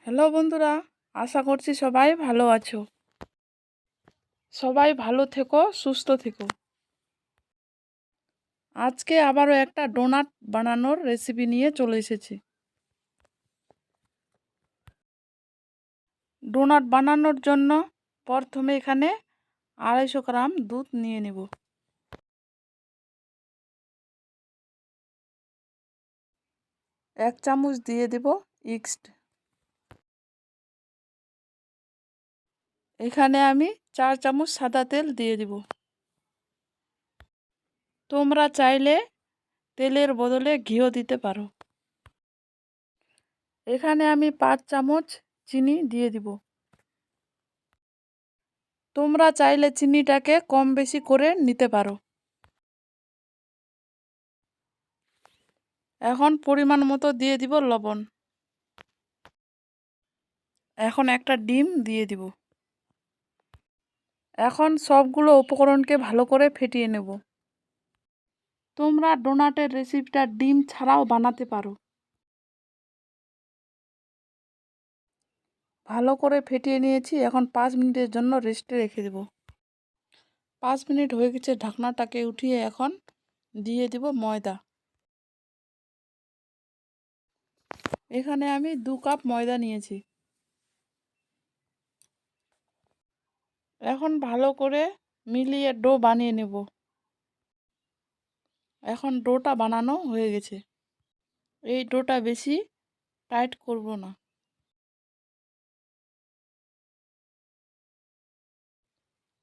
Hello বন্ধুরা, আশা করছি সবাই ভালো আছো। সবাই ভালো থেকো, সুস্থ থেকো। আজকে আবারও একটা ডোনাট বানানোর রেসিপি নিয়ে চলে এসেছি। ডোনাট বানানোর জন্য প্রথমে এখানে 250 গ্রাম দুধ নিয়ে নেব। এক চামচ দিয়ে দেব ইস্ট। এখানে আমি 4 চামচ সাদা তেল দিয়ে দেব। তোমরা চাইলে তেলের বদলে ঘিও দিতে পারো। এখানে আমি 5 চামচ চিনি দিয়ে দিব। তোমরা চাইলে চিনিটাকে কম বেশি করে নিতে পারো। এখন পরিমাণ মতো দিয়ে দিব লবণ। এখন একটা ডিম দিয়ে দিব। এখন সবগুলো উপকরণকে ভালো করে ফেটিয়ে নেব। তোমরা ডোনাটের রেসিপিটা ডিম ছাড়াও বানাতে পারো। ভালো করে ফেটিয়ে নিয়েছি, এখন 5 মিনিটের জন্য রেস্টে রেখে দেব। 5 মিনিট হয়ে গেছে, ঢাকনাটাকে উঠিয়ে এখন দিয়ে দিব ময়দা। এখানে আমি 2 কাপ ময়দা নিয়েছি। এখন ভালো করে মিলিয়ে ডো বানিয়ে নেব। এখন ডোটা বানানো হয়ে গেছে। এই ডোটা বেশি টাইট করব না।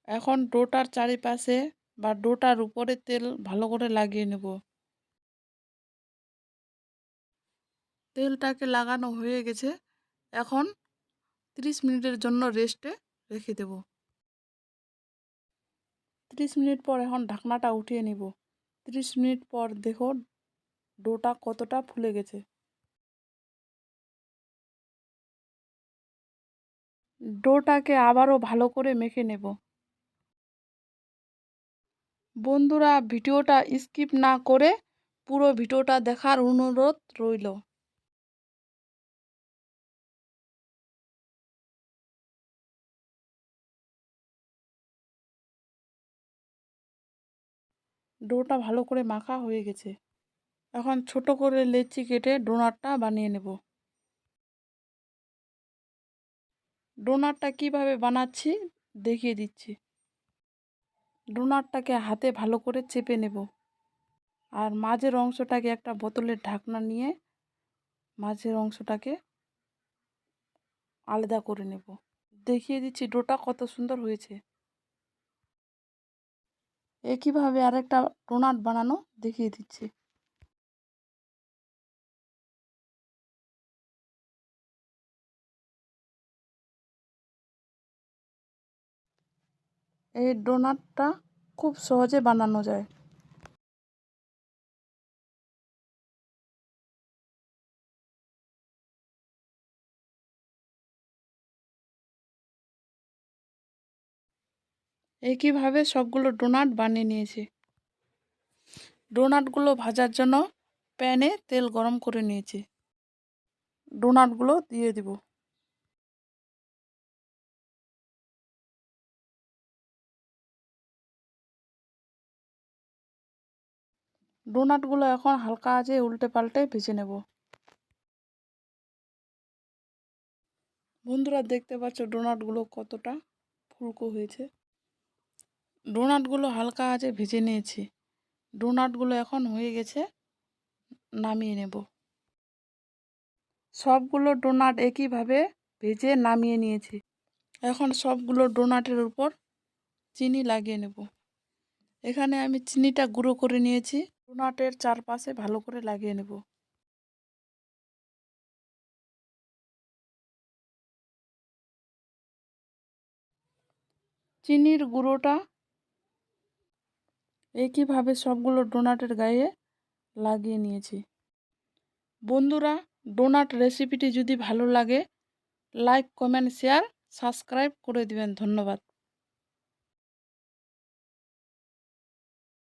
এখন ডোটার চারিপাশে বা ডোটার উপরে তেল ভালো করে লাগিয়ে নেব। তেলটাকে লাগানো হয়ে গেছে, এখন 30 মিনিটের জন্য রেস্টে রেখে দেব। 30 মিনিট পর এখন ঢাকনাটা উঠিয়ে নিব। 30 মিনিট পর দেখো ডোটা কতটা ফুলে গেছে। ডোটাকে আবারও ভালো করে মেখে নেব। বন্ধুরা, ভিডিওটা স্কিপ না করে পুরো ভিডিওটা দেখার অনুরোধ রইল। ডোটা ভালো করে মাখা হয়ে গেছে। এখন ছোট করে লেচি কেটে ডোনাটটা বানিয়ে নেব। ডোনাটটা কিভাবে বানাচ্ছি দেখিয়ে দিচ্ছি। ডোনাটটাকে হাতে ভালো করে চেপে নেব, আর মাঝের অংশটাকে একটা বোতলের ঢাকনা নিয়ে মাঝের অংশটাকে আলাদা করে নেব। দেখিয়ে দিচ্ছি ডোটা কত সুন্দর হয়েছে। একইভাবে আরেকটা ডোনাট বানানো দেখিয়ে দিচ্ছি। এই ডোনাটটা খুব সহজে বানানো যায়। একইভাবে সবগুলো ডোনাট বানিয়ে নিয়েছি। ডোনাটগুলো ভাজার জন্য প্যানে তেল গরম করে নিয়েছি। ডোনাটগুলো দিয়ে দিব। ডোনাটগুলো এখন হালকা আঁচে উল্টে পাল্টে ভেজে নেব। বন্ধুরা, দেখতে পাচ্ছ ডোনাটগুলো কতটা ফুলকো হয়েছে। ডোনাটগুলো হালকা আঁচে ভেজে নিয়েছি। ডোনাটগুলো এখন হয়ে গেছে, নামিয়ে নেব। সবগুলো ডোনাট একইভাবে ভেজে নামিয়ে নিয়েছি। এখন সবগুলো ডোনাটের উপর চিনি লাগিয়ে নেব। এখানে আমি চিনিটা গুঁড়ো করে নিয়েছি, ডোনাটের চারপাশে ভালো করে লাগিয়ে নেব। চিনির গুঁড়োটা একইভাবে সবগুলো ডোনাটের গায়ে লাগিয়ে নিয়েছি। বন্ধুরা, ডোনাট রেসিপিটি যদি ভালো লাগে লাইক, কমেন্ট, শেয়ার, সাবস্ক্রাইব করে দিবেন। ধন্যবাদ।